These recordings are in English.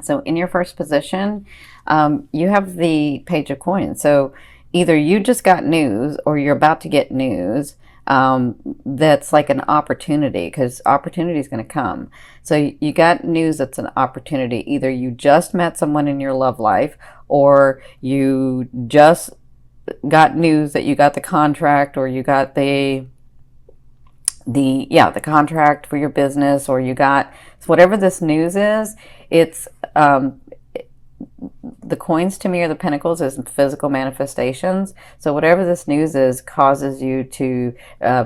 So in your first position, you have the Page of Coins. So either you just got news or you're about to get news that's like an opportunity, because opportunity is going to come. So you got news that's an opportunity. Either you just met someone in your love life, or you just got news that you got the contract, or you got the contract for your business, or you got, so whatever this news is, it's the coins to me, or the pentacles, is physical manifestations. So whatever this news is causes you to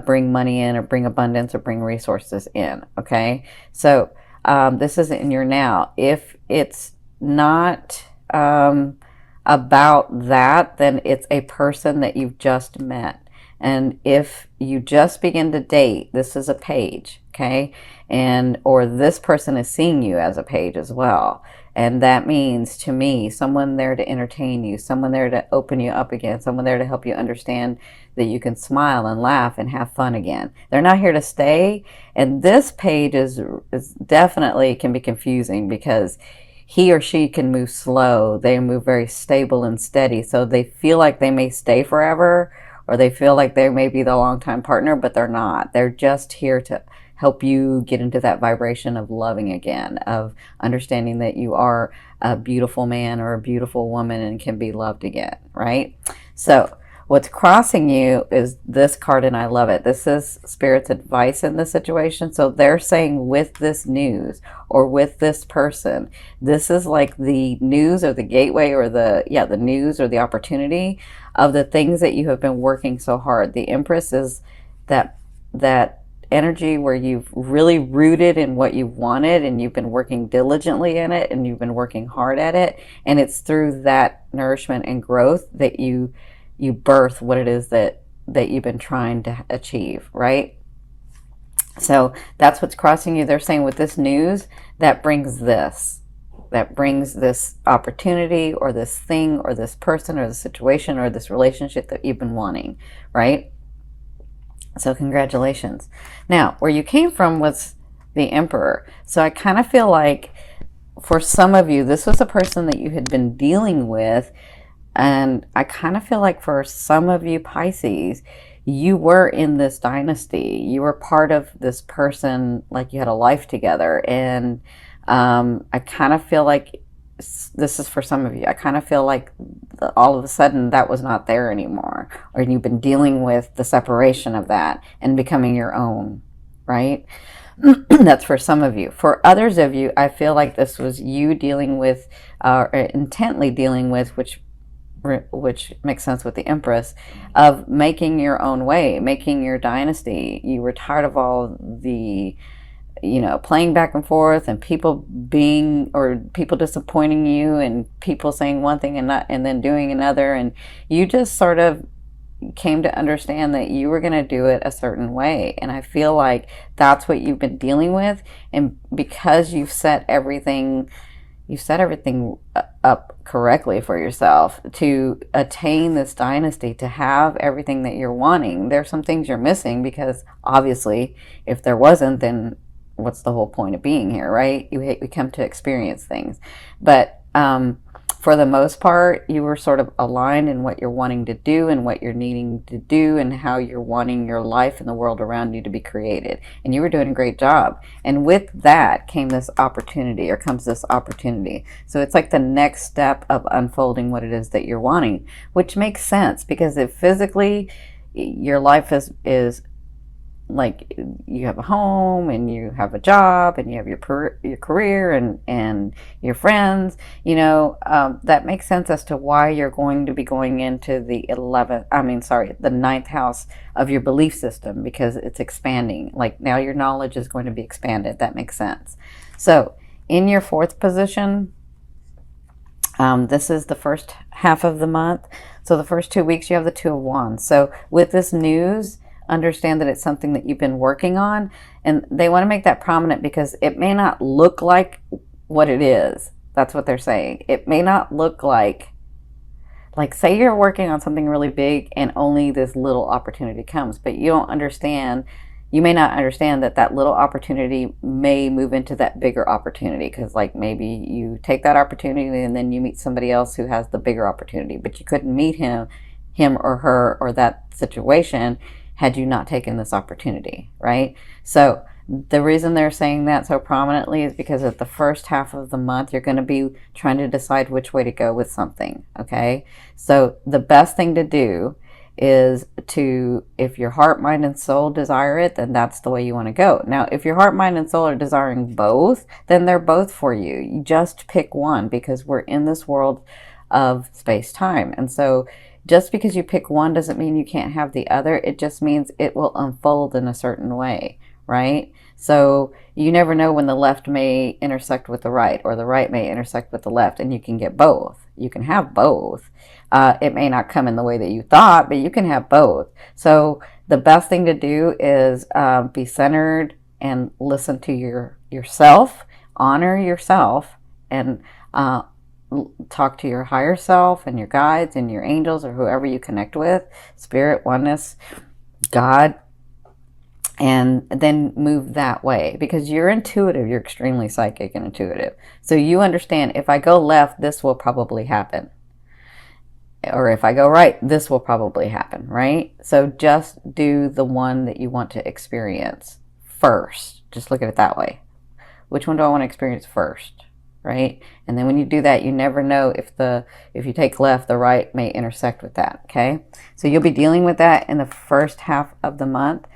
bring money in, or bring abundance, or bring resources in. Okay, so this is in your now. If it's not about that, then it's a person that you've just met. And if you just begin to date, this is a page, okay? And or this person is seeing you as a page as well. And that means, to me, someone there to entertain you, someone there to open you up again, someone there to help you understand that you can smile and laugh and have fun again. They're not here to stay. And this page is definitely can be confusing, because he or she can move slow. They move very stable and steady. So they feel like they may stay forever, or they feel like they may be the long-time partner, but they're not. They're just here to help you get into that vibration of loving again, of understanding that you are a beautiful man or a beautiful woman and can be loved again, right? So what's crossing you is this card, and I love it. This is Spirit's advice in this situation. So they're saying, with this news or with this person, this is like the news, or the gateway, or the news or the opportunity of the things that you have been working so hard. The Empress is that energy where you've really rooted in what you wanted, and you've been working diligently in it, and you've been working hard at it, and it's through that nourishment and growth that you birth what it is that you've been trying to achieve, right? So that's what's crossing you. They're saying, with this news, that brings this opportunity, or this thing, or this person, or the situation, or this relationship that you've been wanting, right? So congratulations. Now, where you came from was the Emperor. So I kind of feel like, for some of you, this was a person that you had been dealing with. And I kind of feel like, for some of you Pisces, you were in this dynasty. You were part of this person, like you had a life together. And I kind of feel like, this is for some of you, I kind of feel like all of a sudden that was not there anymore, or you've been dealing with the separation of that and becoming your own, right? That's for some of you. For others of you, I feel like this was you dealing with, or intently dealing with, which makes sense with the Empress, of making your own way, making your dynasty. You were tired of all the, playing back and forth, and people disappointing you, and people saying one thing and then doing another, and you just sort of came to understand that you were going to do it a certain way. And I feel like that's what you've been dealing with. And because you've set everything up correctly for yourself to attain this dynasty, to have everything that you're wanting, there's some things you're missing, because obviously if there wasn't, then what's the whole point of being here, right? We come to experience things. But for the most part, you were sort of aligned in what you're wanting to do, and what you're needing to do, and how you're wanting your life and the world around you to be created. And you were doing a great job. And with that comes this opportunity. So it's like the next step of unfolding what it is that you're wanting, which makes sense, because if physically your life is like, you have a home, and you have a job, and you have your career, and your friends, that makes sense as to why you're going to be going into the the ninth house of your belief system, because it's expanding. Like, now your knowledge is going to be expanded. That makes sense. So in your fourth position, this is the first half of the month. So the first 2 weeks, you have the Two of Wands. So with this news, understand that it's something that you've been working on, and they want to make that prominent, because it may not look like what it is. That's what they're saying. It may not look like say you're working on something really big, and only this little opportunity comes, but you don't understand you may not understand that that little opportunity may move into that bigger opportunity, because like maybe you take that opportunity and then you meet somebody else who has the bigger opportunity, but you couldn't meet him or her or that situation had you not taken this opportunity, right? So the reason they're saying that so prominently is because at the first half of the month, you're going to be trying to decide which way to go with something, okay? So the best thing to do is to, if your heart, mind, and soul desire it, then that's the way you want to go. Now, if your heart, mind, and soul are desiring both, then they're both for you. You just pick one, because we're in this world of space-time. And so just because you pick one doesn't mean you can't have the other. It just means it will unfold in a certain way, right? So you never know when the left may intersect with the right, or the right may intersect with the left, and you can get both. You can have both. It may not come in the way that you thought, but you can have both. So the best thing to do is be centered and listen to yourself, honor yourself, and talk to your higher self and your guides and your angels or whoever you connect with, spirit, oneness, God, and then move that way, because you're intuitive. You're extremely psychic and intuitive. So you understand, if I go left, this will probably happen. Or if I go right, this will probably happen, right? So just do the one that you want to experience first. Just look at it that way. Which one do I want to experience first? Right? And then when you do that, you never know if you take left, the right may intersect with that, okay? So you'll be dealing with that in the first half of the month.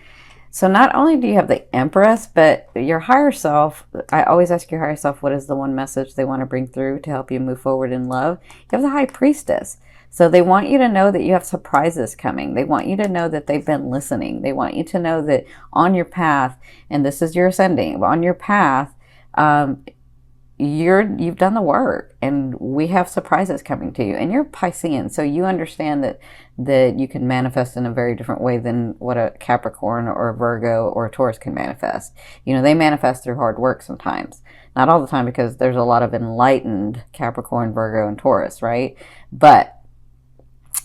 So not only do you have the Empress, but your higher self, I always ask your higher self, what is the one message they want to bring through to help you move forward in love? You have the High Priestess. So they want you to know that you have surprises coming. They want you to know that they've been listening. They want you to know that on your path, and this is your ascending, but on your path, you've done the work, and we have surprises coming to you. And you're Piscean, so you understand that you can manifest in a very different way than what a Capricorn or a Virgo or a Taurus can manifest. You know, they manifest through hard work sometimes. Not all the time, because there's a lot of enlightened Capricorn, Virgo, and Taurus, right? But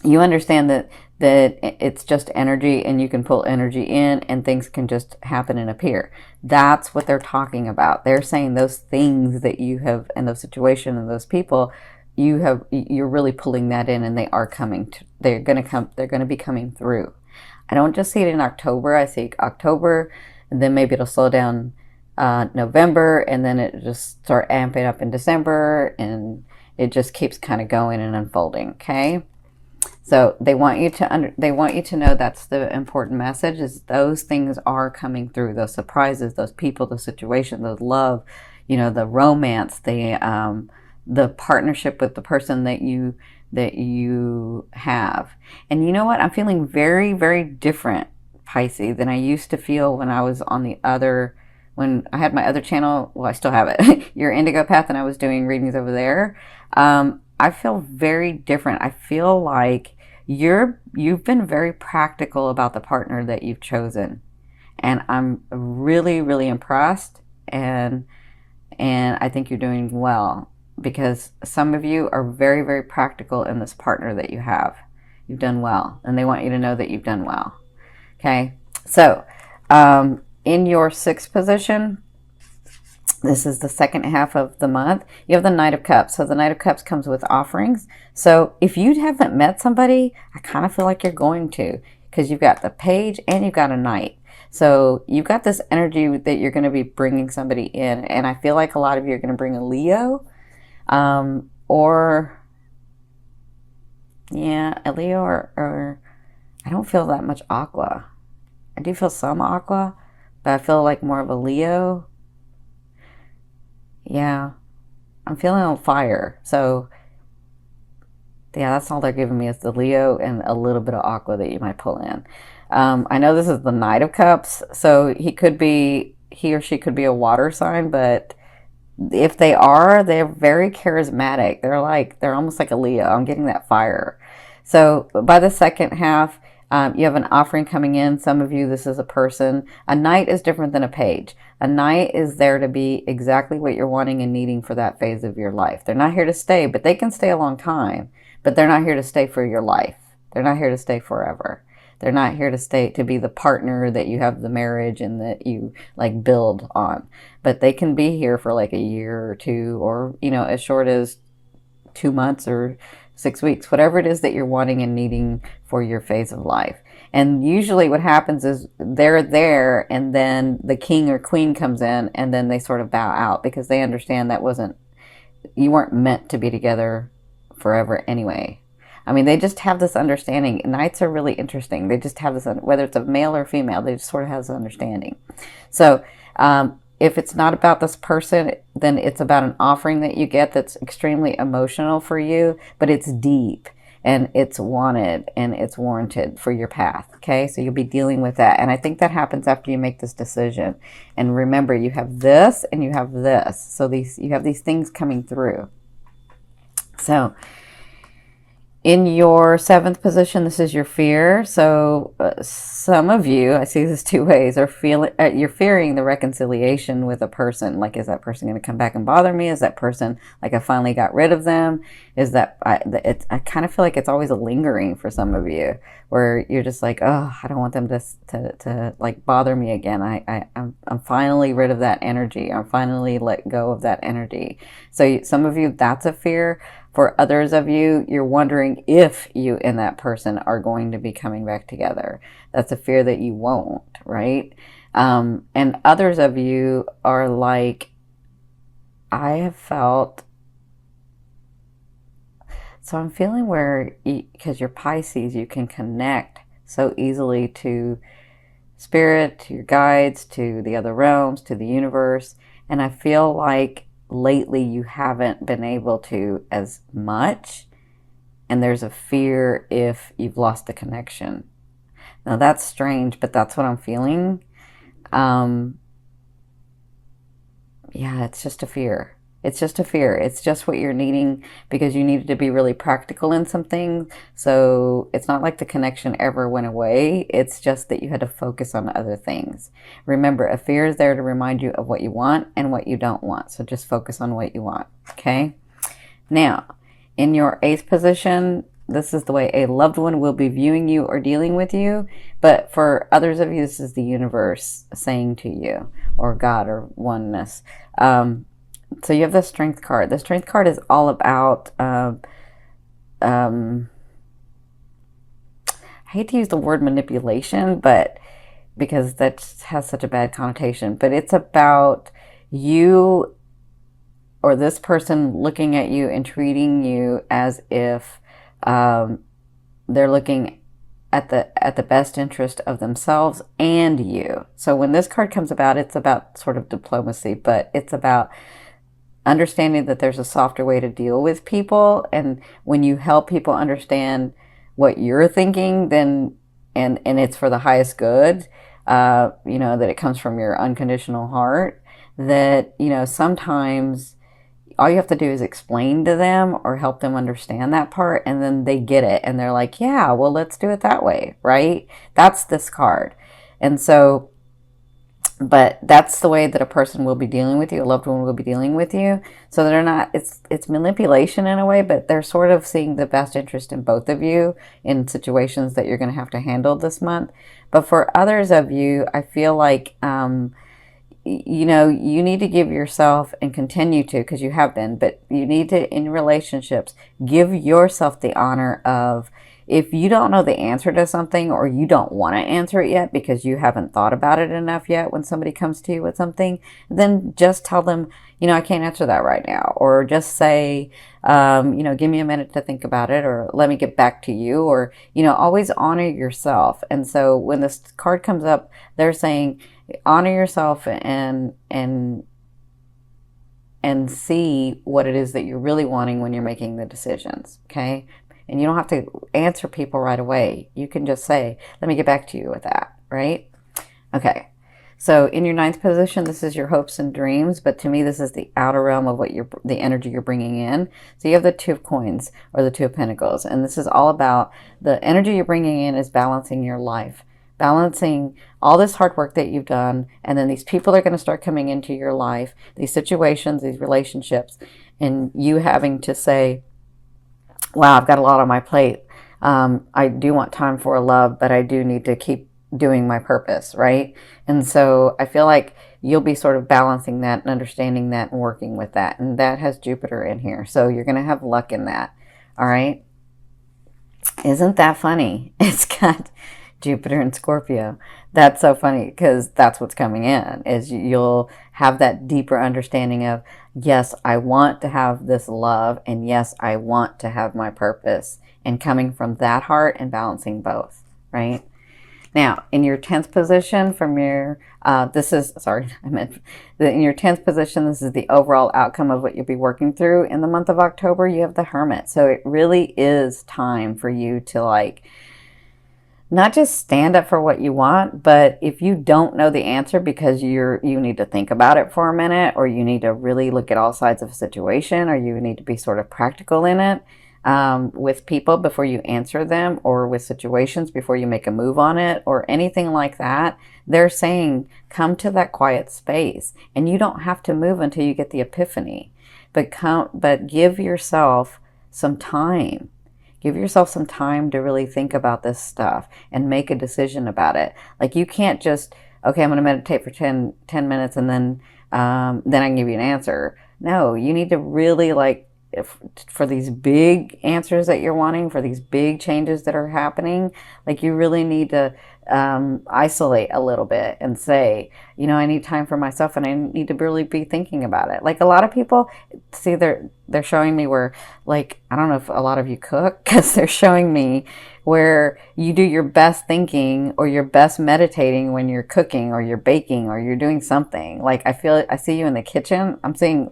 you understand that it's just energy, and you can pull energy in, and things can just happen and appear. That's what they're talking about. They're saying those things that you have, and those situations and those people, you're really pulling that in, and they are coming to, they're going to be coming through. I don't just see it in October. I see October, and then maybe it'll slow down November, and then it just start amping up in December, and it just keeps kind of going and unfolding, okay? So they want you to know that's the important message, is those things are coming through, those surprises, those people, those situations, those love, the romance, the partnership with the person that you have. And you know what? I'm feeling very, very different, Pisces, than I used to feel when I was when I had my other channel. Well, I still have it, Your Indigo Path, and I was doing readings over there. I feel very different. I feel like you've been very practical about the partner that you've chosen, and I'm really, really impressed, and I think you're doing well, because some of you are very, very practical in this partner that you have. You've done well, and they want you to know that you've done well. Okay, so in your sixth position, this is the second half of the month, you have the Knight of Cups. So the Knight of Cups comes with offerings. So if you haven't met somebody, I kind of feel like you're going to, because you've got the Page and you've got a Knight. So you've got this energy that you're going to be bringing somebody in. And I feel like a lot of you are going to bring a Leo, or I don't feel that much Aqua. I do feel some Aqua, but I feel like more of a Leo. Yeah, I'm feeling on fire. So yeah, that's all they're giving me, is the Leo and a little bit of Aqua that you might pull in. I know this is the Knight of Cups, so he or she could be a water sign, but if they are, they're very charismatic. They're almost like a Leo. I'm getting that fire. So by the second half, you have an offering coming in. Some of you, this is a person. A Knight is different than a Page. A Knight is there to be exactly what you're wanting and needing for that phase of your life. They're not here to stay, but they can stay a long time. But they're not here to stay for your life. They're not here to stay forever. They're not here to stay to be the partner that you have the marriage and that you like build on. But they can be here for like a year or two, or as short as 2 months or 6 weeks, whatever it is that you're wanting and needing for your phase of life. And usually what happens is they're there and then the king or queen comes in and then they sort of bow out because they understand you weren't meant to be together forever anyway. I mean, they just have this understanding. Knights are really interesting. They just have this, whether it's a male or female, they just sort of have this understanding. So, if it's not about this person, then it's about an offering that you get that's extremely emotional for you, but it's deep and it's wanted and it's warranted for your path. Okay, so you'll be dealing with that. And I think that happens after you make this decision. And remember, you have this and you have this. So you have these things coming through. So in your seventh position, this is your fear. So some of you, I see this two ways, are you're fearing the reconciliation with a person. Like, is that person going to come back and bother me? Is that person like I finally got rid of them? Is that I kind of feel like it's always a lingering for some of you, where you're just like, oh, I don't want them to like bother me again. I'm finally rid of that energy. I'm finally let go of that energy. So some of you, that's a fear. For others of you, you're wondering if you and that person are going to be coming back together. That's a fear that you won't, right? And others of you are like, I have felt, so I'm feeling where, because you're Pisces, you can connect so easily to spirit, to your guides, to the other realms, to the universe. And I feel like lately you haven't been able to as much, and there's a fear if you've lost the connection. Now that's strange, but that's what I'm feeling. Yeah, it's just a fear. It's just a fear. It's just what you're needing because you needed to be really practical in some things. So it's not like the connection ever went away. It's just that you had to focus on other things. Remember, a fear is there to remind you of what you want and what you don't want. So just focus on what you want. Okay? Now, in your eighth position, this is the way a loved one will be viewing you or dealing with you. But for others of you, this is the universe saying to you, or God, or oneness. So you have the Strength card. The Strength card is all about, I hate to use the word manipulation, but because that has such a bad connotation, but it's about you or this person looking at you and treating you as if they're looking at the best interest of themselves and you. So when this card comes about, it's about sort of diplomacy, but it's about understanding that there's a softer way to deal with people. And when you help people understand what you're thinking, then and it's for the highest good, that it comes from your unconditional heart, that sometimes all you have to do is explain to them or help them understand that part, and then they get it and they're like, yeah, well, let's do it that way, right? That's this card. And so, but that's the way that a person will be dealing with you, a loved one will be dealing with you. So they're not, it's manipulation in a way, but they're sort of seeing the best interest in both of you in situations that you're going to have to handle this month. But for others of you, I feel like, you need to give yourself, and continue to, because you have been, but you need to, in relationships, give yourself the honor of, if you don't know the answer to something, or you don't want to answer it yet because you haven't thought about it enough yet when somebody comes to you with something, then just tell them, I can't answer that right now. Or just say, give me a minute to think about it, or let me get back to you, or, always honor yourself. And so when this card comes up, they're saying, honor yourself and see what it is that you're really wanting when you're making the decisions. Okay? And you don't have to answer people right away. You can just say, let me get back to you with that, right? Okay. So in your ninth position, this is your hopes and dreams, but to me, this is the outer realm of the energy you're bringing in. So you have the Two of Coins, or the Two of Pentacles, and this is all about the energy you're bringing in is balancing your life, balancing all this hard work that you've done, and then these people are going to start coming into your life, these situations, these relationships, and you having to say, wow, I've got a lot on my plate. I do want time for a love, but I do need to keep doing my purpose, right? And so I feel like you'll be sort of balancing that and understanding that and working with that. And that has Jupiter in here. So you're going to have luck in that. All right. Isn't that funny? It's got Jupiter and Scorpio. That's so funny because that's what's coming in is you'll have that deeper understanding of, yes, I want to have this love, and yes, I want to have my purpose, and coming from that heart and balancing both, right? Now, in your 10th position from your, this is, sorry, I meant, in your 10th position, this is the overall outcome of what you'll be working through. In the month of October, you have the Hermit. So it really is time for you to like, not just stand up for what you want, but if you don't know the answer because you need to think about it for a minute, or you need to really look at all sides of a situation, or you need to be sort of practical in it, with people before you answer them, or with situations before you make a move on it, or anything like that, they're saying come to that quiet space, and you don't have to move until you get the epiphany, but give yourself some time. Give yourself some time to really think about this stuff and make a decision about it. Like, you can't just, okay, I'm going to meditate for 10 minutes and then I can give you an answer. No, you need to really, like, for these big answers that you're wanting, for these big changes that are happening, like, you really need to isolate a little bit and say, you know, I need time for myself and I need to really be thinking about it. Like, a lot of people, see, they're showing me where, like, I don't know if a lot of you cook, because they're showing me where you do your best thinking or your best meditating when you're cooking or you're baking or you're doing something. Like, I see you in the kitchen. I'm seeing,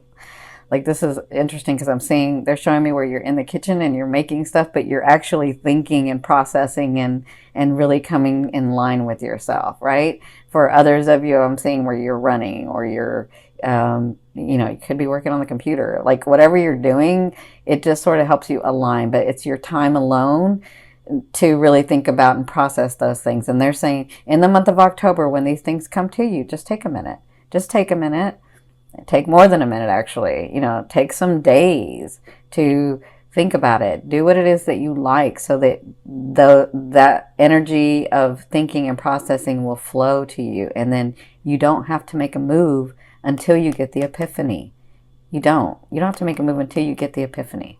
like, this is interesting because I'm seeing, they're showing me where you're in the kitchen and you're making stuff, but you're actually thinking and processing and really coming in line with yourself, right? For others of you, I'm seeing where you're running, or you're, you know, you could be working on the computer. Like, whatever you're doing, it just sort of helps you align, but it's your time alone to really think about and process those things. And they're saying in the month of October, when these things come to you, just take a minute. Just take a minute. Take more than a minute, actually. You know, take some days to think about it. Do what it is that you like, so that that energy of thinking and processing will flow to you, and then you don't have to make a move until you get the epiphany. You don't have to make a move until you get the epiphany.